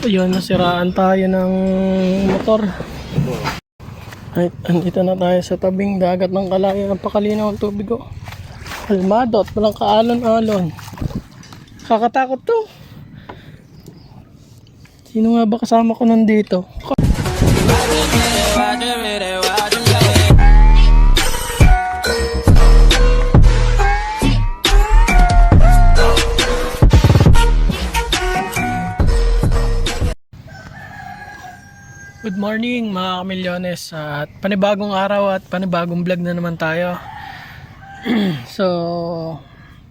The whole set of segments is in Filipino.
Ayun, nasiraan tayo ng motor. Ay, andito na tayo sa tabing dagat ng Kalayaan. Napakalinaw ang tubig ko. Kalmado at walang kaalon-alon. Kakatakot to. Sino nga ba kasama ko nandito? Good morning mga kamilyones, at panibagong araw at panibagong vlog na naman tayo. So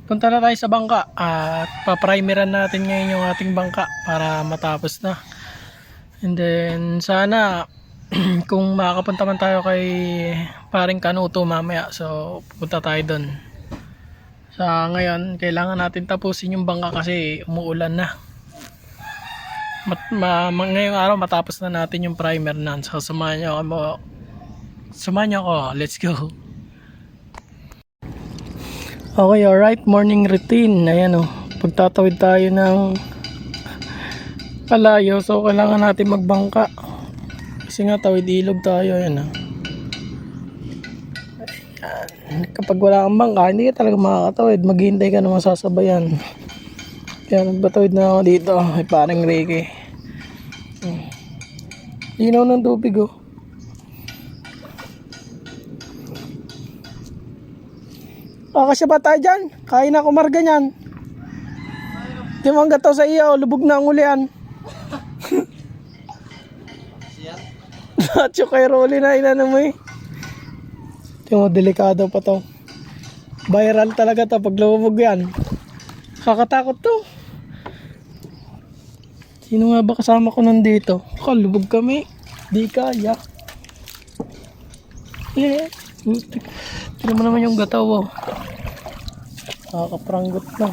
punta na tayo sa bangka at paprimeran natin ngayon yung ating bangka para matapos na. And then sana kung makakapunta man tayo kay paring Kanuto mamaya, so punta tayo doon. Sa ngayon kailangan natin tapusin yung bangka kasi umuulan na. Ngayong araw matapos na natin yung primer na. So samahan nyo ako, let's go. Okay, alright, morning routine. Ayan o, pagtatawid tayo ng Kalayo, so kailangan natin magbangka kasi nga tawid ilog tayo. Ayan o, kapag wala kang bangka hindi ka talaga makakatawid, maghihintay ka na masasabayan. Kaya nagbatawid na ako dito. Ay parang Ricky. Linaw ng tubig oh. Kasya ba tayo dyan? Kain na kumarga nyan. Di mo ang gataw sa iyo. Lubog na ang ulian. Nacho kay Rolly na inano mo eh. Di mo, delikado pa to. Viral talaga to pag lumubog yan. Kakatakot to. Sino nga ba kasama ko nandito? Kalubog kami. Di kaya. Tignan mo naman yung gataw oh. Nakakapranggot na.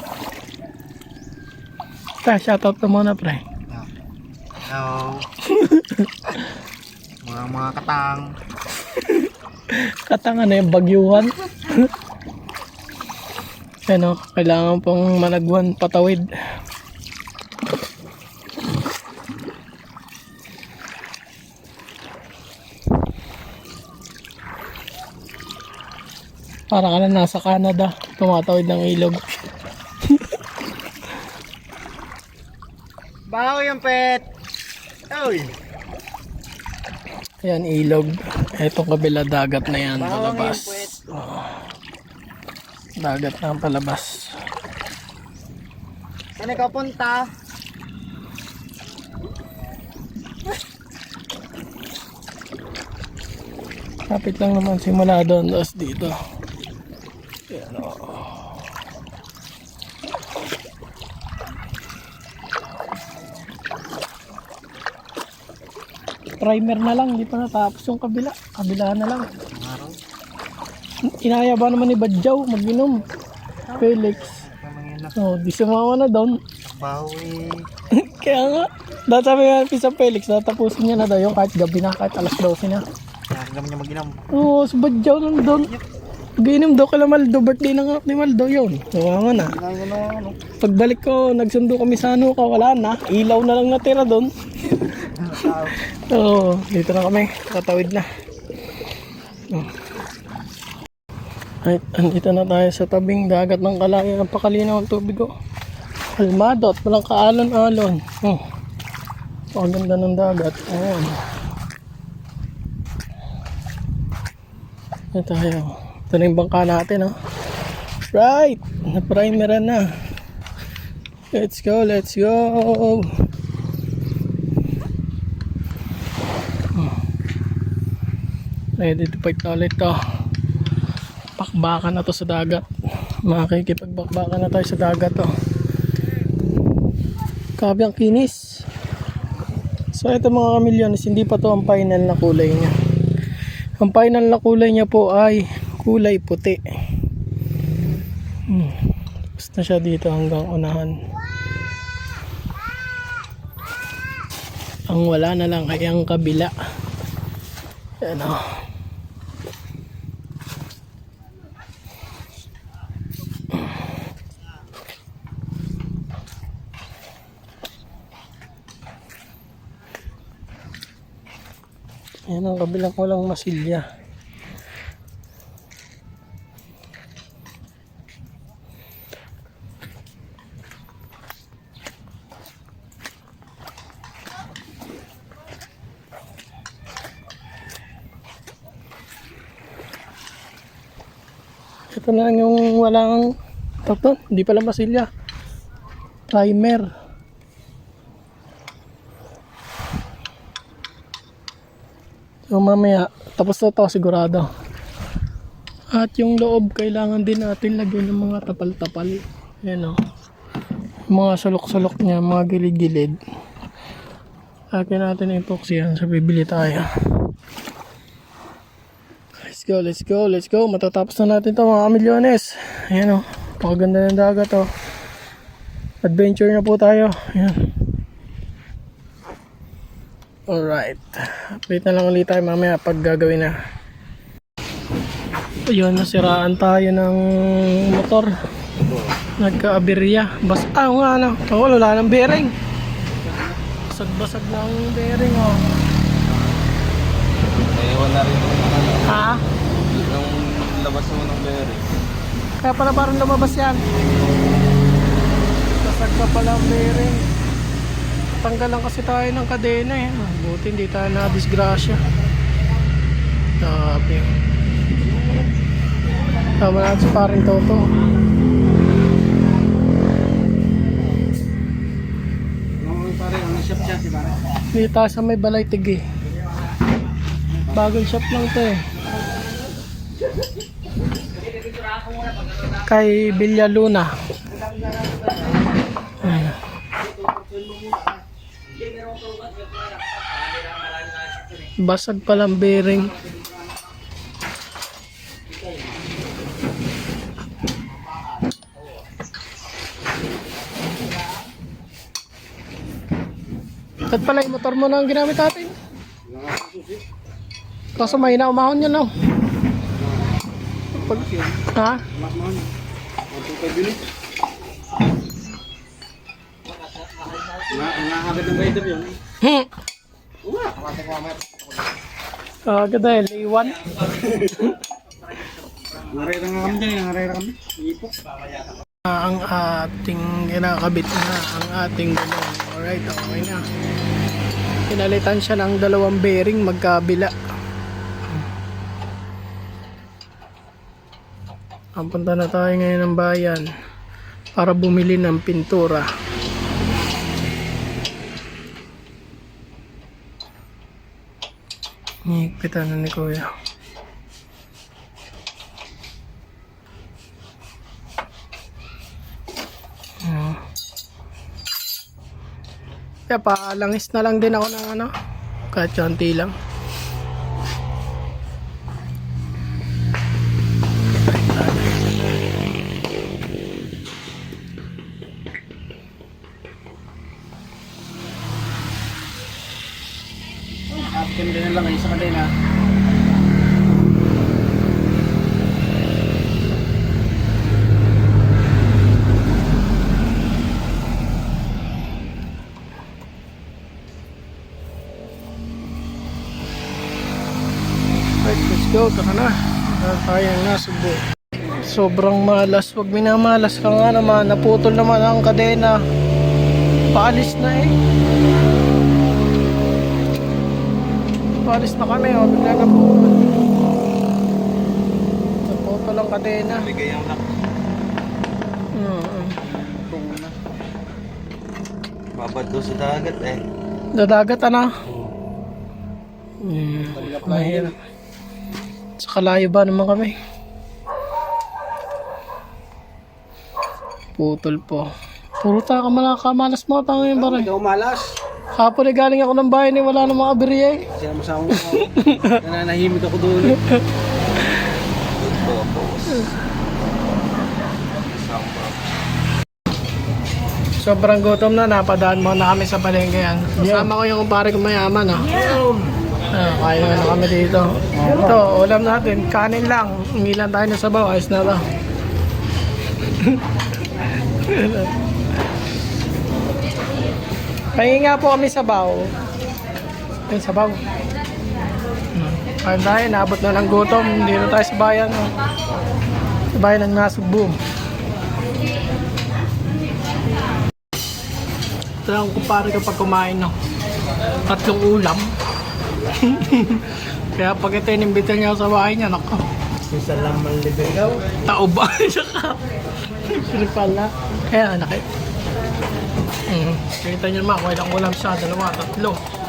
Shoutout na muna pre. Hello. mga katang. Katang ano yung bagyuhan? Ano, kailangan pong malagwan patawid. Para ka na nasa Canada, tumatawid ng ilog. Baho yung pet. Oy. Ayan, ilog. Etong kabila dagat na yan, Baho palabas. yung pet. Oh. Dagat na ang palabas. Saan ikaw punta? Kapit lang naman simula doon, tapos dito. Ayan o. Primer na lang, hindi pa natapos yung kabila. Kabila na lang. Inaya ba naman ni Badjaw mag-inom? Felix. Oh, di sumama na doon. Baho eh. Kaya nga, dahil sabi nga sa Felix, natapusin niya na daw yung kahit gabi na, kahit alas 12 na. Nakagam niya mag-inom. Oo, sa Badjaw nandun. Mag-inom daw kala Maldo, birthday ng anak ni Maldo yun. Sumama na. Pagbalik ko, nagsundo kami sa Anuka, wala na. Ilaw na lang natira doon. Oo, dito na kami, katawid na. Ay, andito na tayo sa tabing dagat ng Kalayaan. Napakalinaw ang tubig ko. Kalmado at walang kaalon-alon. Ang ganda ng dagat. Ayan. Ito tayo. Ito na yung bangka natin oh. Right! Na-primeran na. Let's go, let's go! Ready to fight ulit to. Pakbakan na to sa dagat. Makikipagbakbakan na tayo sa dagat to. Grabe ang kinis. So ito mga kamilyones, hindi pa to ang final na kulay niya. Ang final na kulay niya po ay kulay puti. Tapos na siya dito hanggang unahan. Ang wala na lang ay ang kabila. Ayan o. Ayan ang kabilang walang masilya. Ito na lang yung walang takton, hindi pala masilya. Primer. So mamaya, tapos na ito sigurado. At yung loob, kailangan din natin lagyan ng mga tapal-tapal. Ayan o. Mga sulok-sulok niya, mga gilid-gilid. Lagyan natin epoxy yan, so bibili tayo. Let's go. Matatapos na natin to mga kamilyones. Ayan o. Pakaganda ng dagat o. Adventure na po tayo. Ayan. Alright. Update na lang ulit tayo mamaya pag gagawin na. Ayun, nasiraan tayo ng motor. Nagka-aberya. Nga ano. Wala ng bearing. Basag-basag ng bearing o. Naiwan na rin Ha? yung labas mo ng bearing. Kaya pala parang lumabas yan. Basag pa pala ang bearing. Tanggalan kasi tayo ng kadena eh. Buti hindi tayo na-disgrasya. Sabi. Tama natin si paring Toto. Hindi tayo sa may balay tig eh. Bagong shop lang to eh. Kay Villaluna. Ayan. Basag palang bearing. At pala yung motor mo na ang ginamit natin. Kaso may na umahon yun no. Ha? Nakakabit ng rider yun. Agad dahil iwan. Narera nga kami dyan, narera kami. Ipok. Ang ating kinakabit na ang ating gulong. Alright, okay na. Pinalitan siya ng dalawang bearing magkabila. Ang punta na tayo ngayon ng bayan para bumili ng pintura. Higpitan na ni Kuya. Kaya palangis na lang din ako ng ano, kahit konti lang. Akin din lang ay sa kadena. Right, let's go. Tara na. Tayong nasubo. Sobrang malas. Wag minamalas ka nga naman. Naputol naman ang kadena. Paalis na eh. Paalis na kami. O, bigla na putol. Naputol ang kadena. Bigay ang lock. Babad doon sa dagat eh. Dadagat ano? Mahirap. Sa kalayo ba naman kami? Putol po. Puro taka kamalas mo tanga yung baray. Ikaw malas. Hapon eh galing ako ng bayan eh, wala namang aberya eh. Kasi masama mo ako. Nananahimik ako doon. Sobrang gutom na, napadaan mo na kami sa palengke yan. Kasama ko yung kumpare ko mayaman oh. Kaya na kami dito. Ito, ulam natin, kanin lang. Ngilan tayo na sabaw, ayos na to. Pahingi nga po kami sabaw. Yung sabaw. Ayun tayo, naabot na ng gutom. Dito tayo sa bayan. No? Sa bayan ng Nasugbu. Ito lang kumpare kapag kumain. No? 3 ulam. Kaya pag ito inimbitan niya sa bahay niya, nako. Isa lang maliligaw. Tao ba? Saka. Pero pala. Kaya anak eh. Kita niyo naman, kung ilang ulam siya, 2, 3.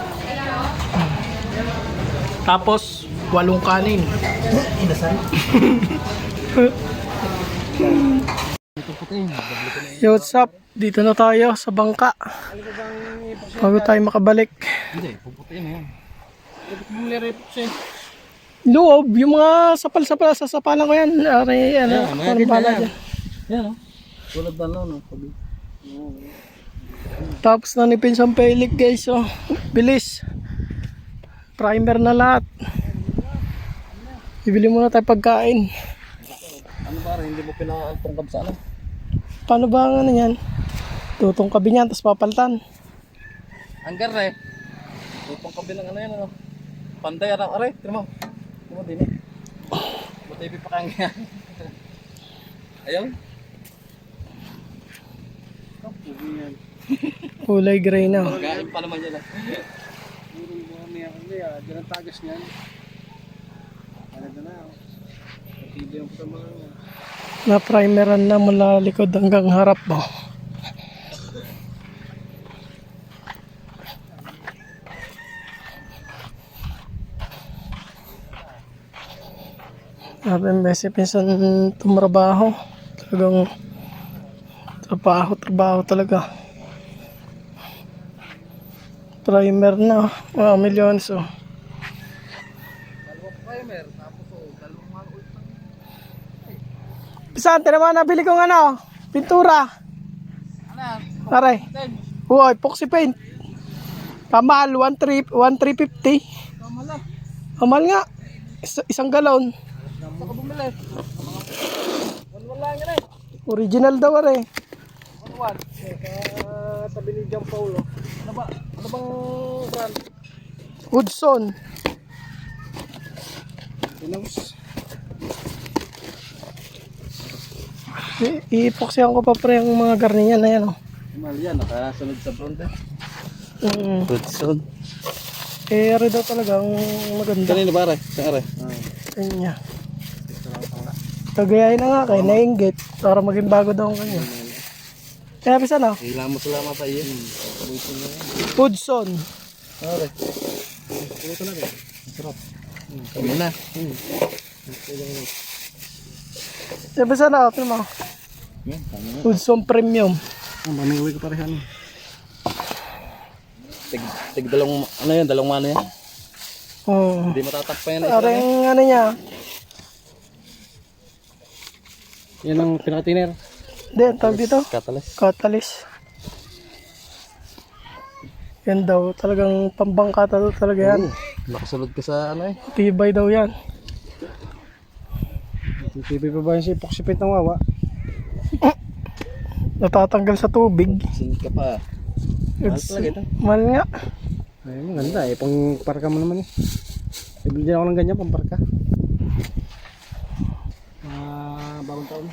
Tapos, 8 kanin. Inasal. Yo, what's up? Dito na tayo sa bangka. Bago tayo makabalik. Hindi, puputin na yan. Dapat mong lirepot siya. Loob, yung mga sapal-sapal, sasapalan ko yan. Ari, ano, Yan, mga parang ganyan bala yan. dyan. Yan o. Tulad na lang, no? Tapos nanipin sa pailik guys, oh. Bilis. Primer na lahat. Bibili muna tayo pagkain. Ano ba rin, hindi mo pinakaaltong sa ano? Paano ba ang ano yan? Tutong kabi niyan, tapos papalitan. Hanggar eh. Lupang kabilang ano yan, ano? Panday, ano? Aray, tira mo. Tira mo din eh. Butipi pa kang yan. Ayaw? Pugi yan. Kulay gray na. Magain pa naman yan ah. Diyan ang tagas niyan. Talaga na. Pati yung sa mga Na primeran na mula likod hanggang harap mo. Sabi Messi pinsan tumrabaho. Talagang trabaho talaga. Primer na, mga milyones oh. Primer, tapos o, dalawang malulit lang. Pisante naman nabili kong ano, pintura. Ano? Aray. Uy, epoxy paint. Kamahal, 1,350. Kamala. Kamal nga. Isang galon. Saan ka bumili? Wala nga rin. Original daw are. Ano? Tabi ni John Paulo. Ano ba? Ano bang brand? Hudson. Pinos. I-epoxyan ko pa pre ang mga garni niya na yan oh. Mahal yan, nakasunod sa front eh. Hudson. Eh, are daw talagang maganda. Kanina ba aray? Saan aray? Kanya. Kagayahin na nga kay nainggit para maging bago daw ang kanya. Kaya pisa na? Hila mo salamat tayo yan. Hudson. Aray. Puluto na rin. Masarap. Kami na. Kaya pisa na? Ito mo. Yan, kami na. Hudson Premium. Mamingaway ko parehan. Tig dalawang, ano yan, dalawang mano yan. Oh. Hindi matatakpa yan. Parang ano niya. Yan ang pinaka-tiner. Hindi, ang tawag dito. Catalyst. Catalyst. Yan daw, talagang pambangkata daw talaga yan. Nakasunod ka sa ano eh. Tibay daw yan. titipid pa ba yung si epoxy paint ng wawa? Natatanggal sa tubig. Singit ka pa. Mahal talaga ito. Mahal nga. Ay, maganda eh. Pang parka mo naman eh. Bibili din ako ng ganyan, pang parka. Bagong taon.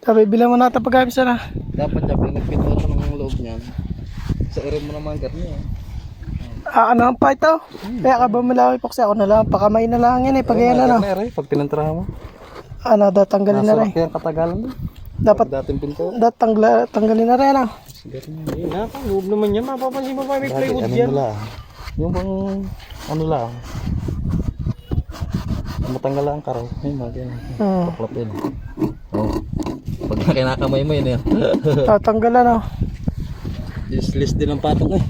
Sabi, bilang mo natin pagkain sana. Dapat niya, pinagpintura ka ng loob niyan. Sa rin mo naman garniya. Ano pa ito? Kaya ka ba malaki epoxy? Ako na lang. Pakamay na lang yan eh. Pag yan ano. Pag pinanturahan mo. Ano, tatanggalin na rin. Nasurak yan katagalan doon. Dapat Dating pintura. tanggalin na rin ano. Ayun na, pang loob naman yan. Mapapansin mo ba may plywood Ano yan? lang. Yung bang ano lang. Matanggal lang ang karaw. Ayun mga ganyan. Paklap yun. Oh. Pag kinakamay mo yun yan. Tatanggal ano. Useless din ang patong eh.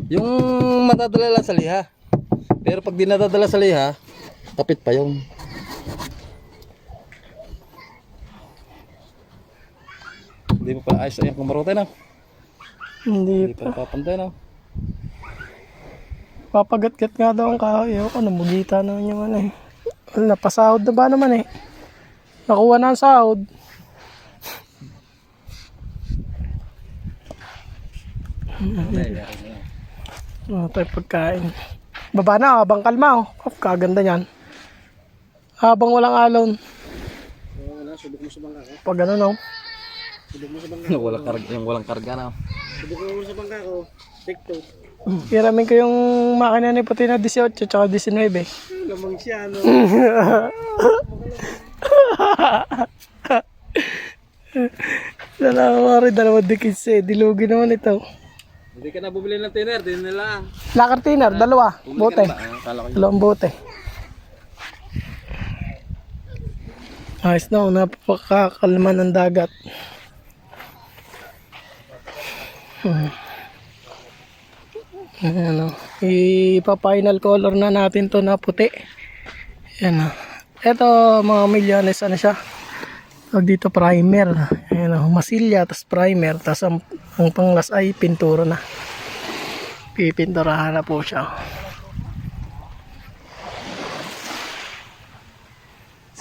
Yung matadala lang sa liha. Pero pag di nadadala sa liha, kapit pa yung. Hindi mo pa ayos yung kamarote na. Hindi Hindi pa. pa papantay na. Papagat-gat nga daw ang kahoy. Ako, namugita na yung ano eh. Wala, napasahod na ba naman eh. Nakuha na ang sahod. Tayo pagkain. Baba na, habang kalma. Oh, kaganda niyan. Habang walang alon. Wala, subok mo sa bangka ko. Pag ano no. Subok mo sa bangka Yung walang karga, yung walang karga na. Subok mo sa bangka ko. TikTok. Hiramin ko yung makina ni puti na 18 tsaka 19. Lamang siya, no? Dalawa rin, dalawang dikits eh. Dilugi naman ito. Hindi ka na bumili ng tiner, din nila. Lakar tiner, dalawa. Bote. Kala ko Dalawang bote. Ayos na, napakakalma ng dagat. Ayan o. Ipa-final color na natin to na puti. Ayan o. Ito mga milyones, ano siya? Tawag dito primer. Ayan o. Masilya, tas primer. Tas ang panglas ay pinturo na. Pipinturahan na po siya.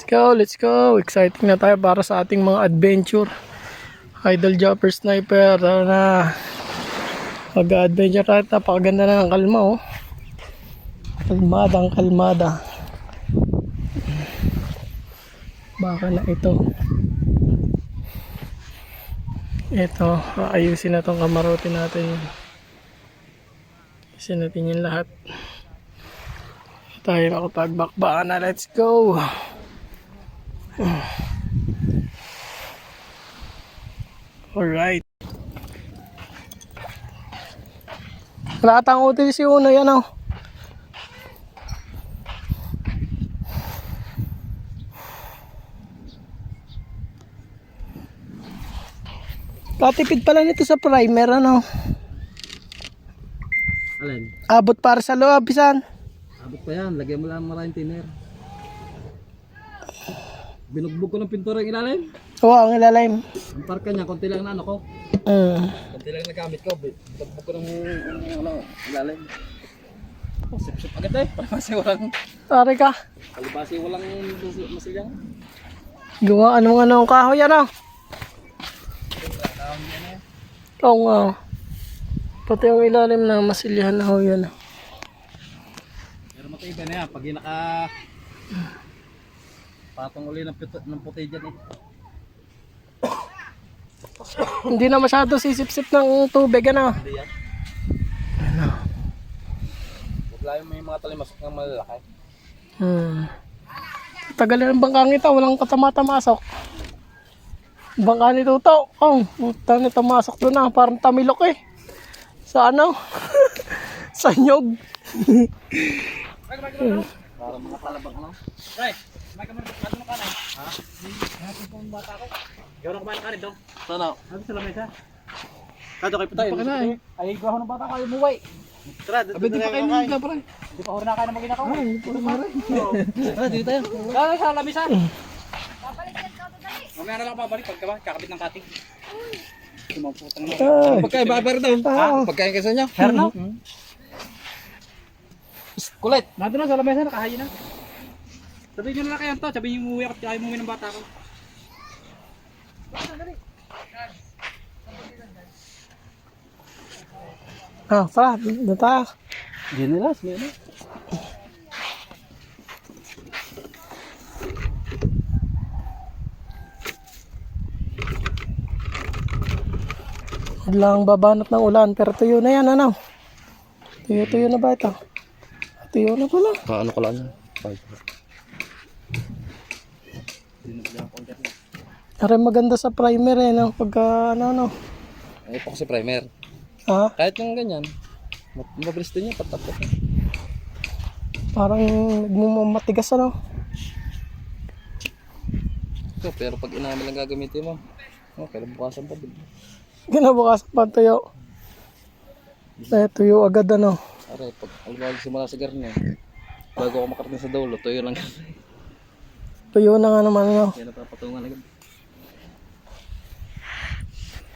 Let's go. Exciting na tayo para sa ating mga adventure. Idol Jumper Sniper. Tara na. Mag-adventure tayo. Napakaganda na ng kalma oh. Kalmadang kalmada. Baka na ito. Ito. Ayusin na itong kamarote natin. Ayusin natin yung lahat. Tayo makapagbakbaan na. Let's go. Alright. Wala atang util si Uno yan oh. Katipid pala nito sa primer ano. Alin? Abot para sa loob bisan. Abot pa yan, lagyan mo lang maraming tiner. Binugbog ko ng pintura yung ilalim. Oo, ang ilalim. Ang parka niya, konti lang na ano ko. Konti lang nagamit ko. Binugbog ko ng ilalim. Oh, sip-sip agad eh. Palibasi walang, Tari ka. palibasi walang masilyang. Gawa anong kahoy ano. Oo nga. Pati yung ilalim na masilyahan na ho yan. Pero matibay na yan. Pag naka patong uli ng puti dyan eh. Hindi na masyado sisip-sip ng tubig ano. Hindi yan. Huwag lang may mga talimasok ng malalaki. Tagal na ng bangkang ito, walang katama-tamasok. Bangka ni Tuto, utang na tamasok doon na, parang tamilok eh. Sa ano? Sa nyog. Parang mga talabang ano. Right, may kamar ng kanin. Ha? Natin pong bata ko. Gawin na kumain ng kanin daw. Sana? Sabi sa lamesa. Kado kayo pa tayo. Ay, gawa ng bata ko, ayaw muway. Tara, dito na kayo mga pre. Hindi pa hurna kayo na mag-inakaw. Ay, hindi pa rin. Tara, dito tayo. Tara, sa lamesa. Mamaya na lang babalik pagka kakabit ng kating. Sumaputang na. Pagkain ba pero daw? Ha? Pagkain kayo sa inyo? Herno? Kulit. Nandun na sa lamesa, nakahayin na. Sabihin nyo na lang kayo to, sabihin nyo umuwi ako at ayaw umuwi ng bata ko. Tara, doon tayo. Ginilas, ginilas. Lang babanat ng ulan, pero tuyo na yan, ano? Tuyo na ba ito? Tuyo na pala. Ano ko lang yan? Aray maganda sa primer eh, no? Pagka ano. Ay po kasi primer. Ha? Kahit yung ganyan, mabilis din yan, patapos. Parang matigas ano? So, pero pag inamin lang gagamitin mo, kailan bukasan pa din. Ginabukasan pa tuyo. Tuyo agad ano? Aray, pag alam simula sa garne, bago ako makarating sa dulo, tuyo lang. Tuyo na nga naman ano? Yan napapatungan agad.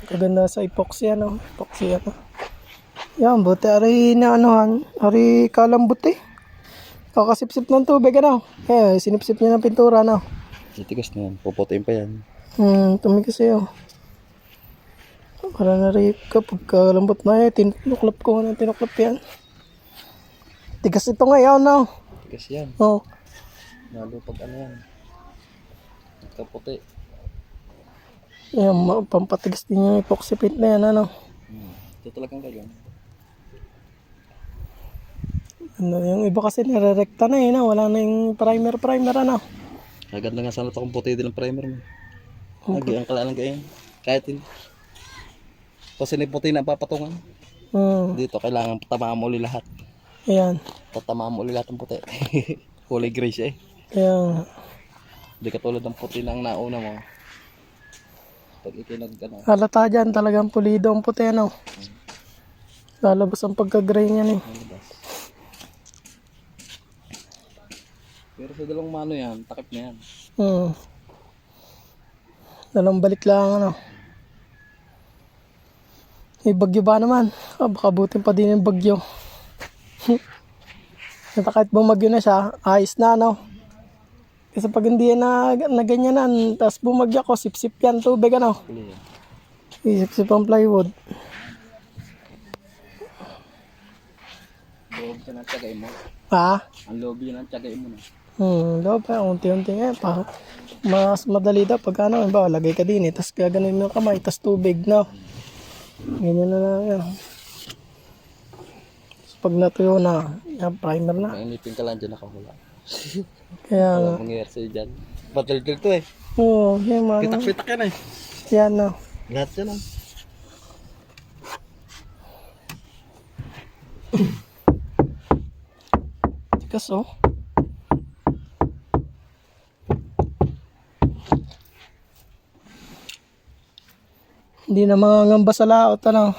Kaganda sa epoxy ano? Epoxy ano? Yan, buti ari na anuhan. Ari kalambot eh. Kakasipsip ng tubig ano? Sinipsip niya ng pintura ano? Titigas na yan, puputuin pa yan. Tumigas eh oh. Para na-rip ka. Pagkalambot na yan, tinuklap ko ng tinuklap yan. Tigas ito ngayon, no? Tigas yan. Oo. Lalo pag ano yan. Kaputi. Yan, pampatigas din yung epoxy paint na yan, ano? Ito talagang ganyan. Ano, yung iba kasi nire-recta na yun, wala na yung primer, ano? Agad na nga sana ito kung puti din ang primer mo. Lagi ang kalalang ganyan. Kahit hindi. Kasi may puti na papatungan. Dito kailangan tamaan mo uli lahat. Ayan. Tatamaan mo uli lahat ng puti. Kulay gray siya eh. Ayan. Hindi katulad ng puti na ang nauna mo. Pag ikinag ano. Halata dyan, talagang pulido ang puti, ano? Lalabas ang pagka-gray niyan, eh. Malabas. Pero sa dalawang mano yan, takip na yan. Dalawang balik lang, ano? May bagyo ba naman? Baka butin pa din yung bagyo. Kahit bumagyo na siya, ayos na, no? Kasi pag hindi yan na ganyanan, tapos bumagyo ko, sip-sip yan, tubig, ano? Huli yan. Sip-sip ang plywood. Loob siya ng tiyagay mo. Ha? Ang loob yun ng tiyagay mo na. Daw pa, unti-unti nga, pa. Mas madali daw pag ano, ba, lagay ka din, tapos gaganin mo yung kamay, tapos tubig, no? Ganyan na lang yan. Tapos pag natuyo na, yan, primer na. Mainipin ka lang dyan nakahula. Kaya nga. Walang mangyayari sa'yo dyan. Batil-til to eh. Oo, yan man. Pitak-pitak yan eh. Yan na. Lahat yan ah. Tigas oh. Hindi na mangangamba sa laot, ano.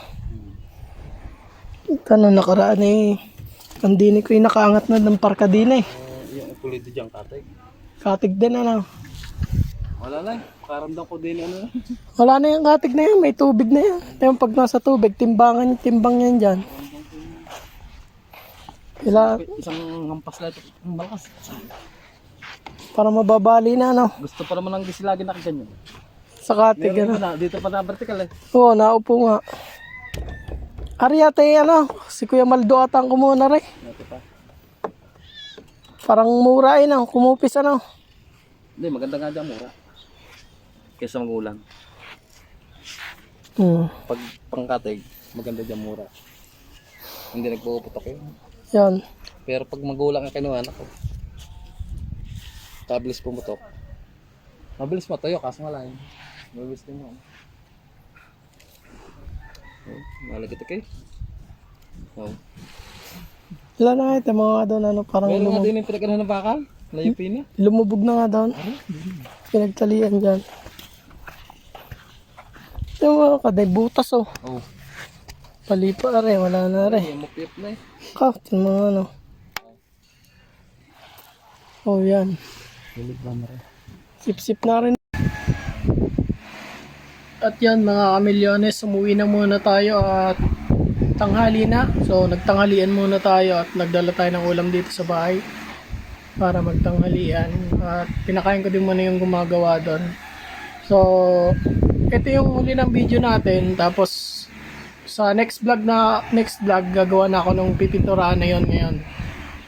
Ano, nakaraan eh. Ang dini ko yung nakaangat na ng parka din eh. Yung pulido dyan katig. Katig din, ano. Wala lang. Karamdam ko din ano. Wala na yung katig na yan, may tubig na yan. Yung pag nasa tubig, timbang yan dyan. Isang hampas lang ito. Ang malakas. Para mababali na, ano. Gusto pa naman ng gisilagi na ganyan. Sa katig, Meron ano. na, dito pa na vertical eh. Oo, naupo nga. Ariate, ano, si Kuya Maldo atang kumuna rin. Dito pa. Parang mura eh, no? Kumupis, ano. Hindi, maganda nga dyan mura. Kaysa magulang. Pag pangkatig, maganda dyan mura. Hindi nagpuputok yun. Yan. Pero pag magulang ang kinuha, ako. Mabilis pumutok. Mabilis matayo, kaso nga lang. Mabilis din mo. Malagit kayo. Oh. Wala na ito, mga doon, ano, parang Meron nga din yung pinagkano ng bakal. Layupin niya. lumubog na nga doon. Pinagtalian dyan. Ito mga kaday, butas oh. Oh. Palipa rin, wala na rin. Yung mapip na eh. Cut, yung mga ano. Oh, yan. Hilig ba na rin? Sip-sip na rin. At yan mga kamilyones, umuwi na muna tayo at tanghali na. So nagtanghalian muna tayo at nagdala tayo ng ulam dito sa bahay para magtanghalian. At pinakain ko din muna yung gumagawa doon. So ito yung huli ng video natin. Tapos sa next vlog gagawa na ako ng pipinturahan na yon ngayon.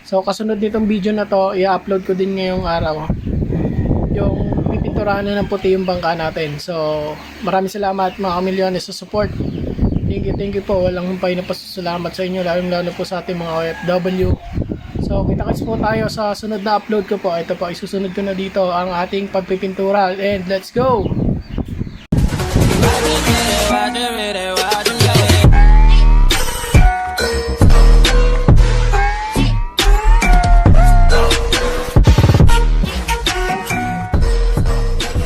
So kasunod nitong video na to, i-upload ko din ngayong araw yung pipinturahan na ng puti yung bangka natin. So maraming salamat mga kamilyones sa support. Thank you po. Walang humpay na pasasalamat sa inyo, lalo po sa ating mga OFW. So kita-kits po tayo sa sunod na upload ko po. Ito po, isusunod ko na dito ang ating pagpipintura. And let's go!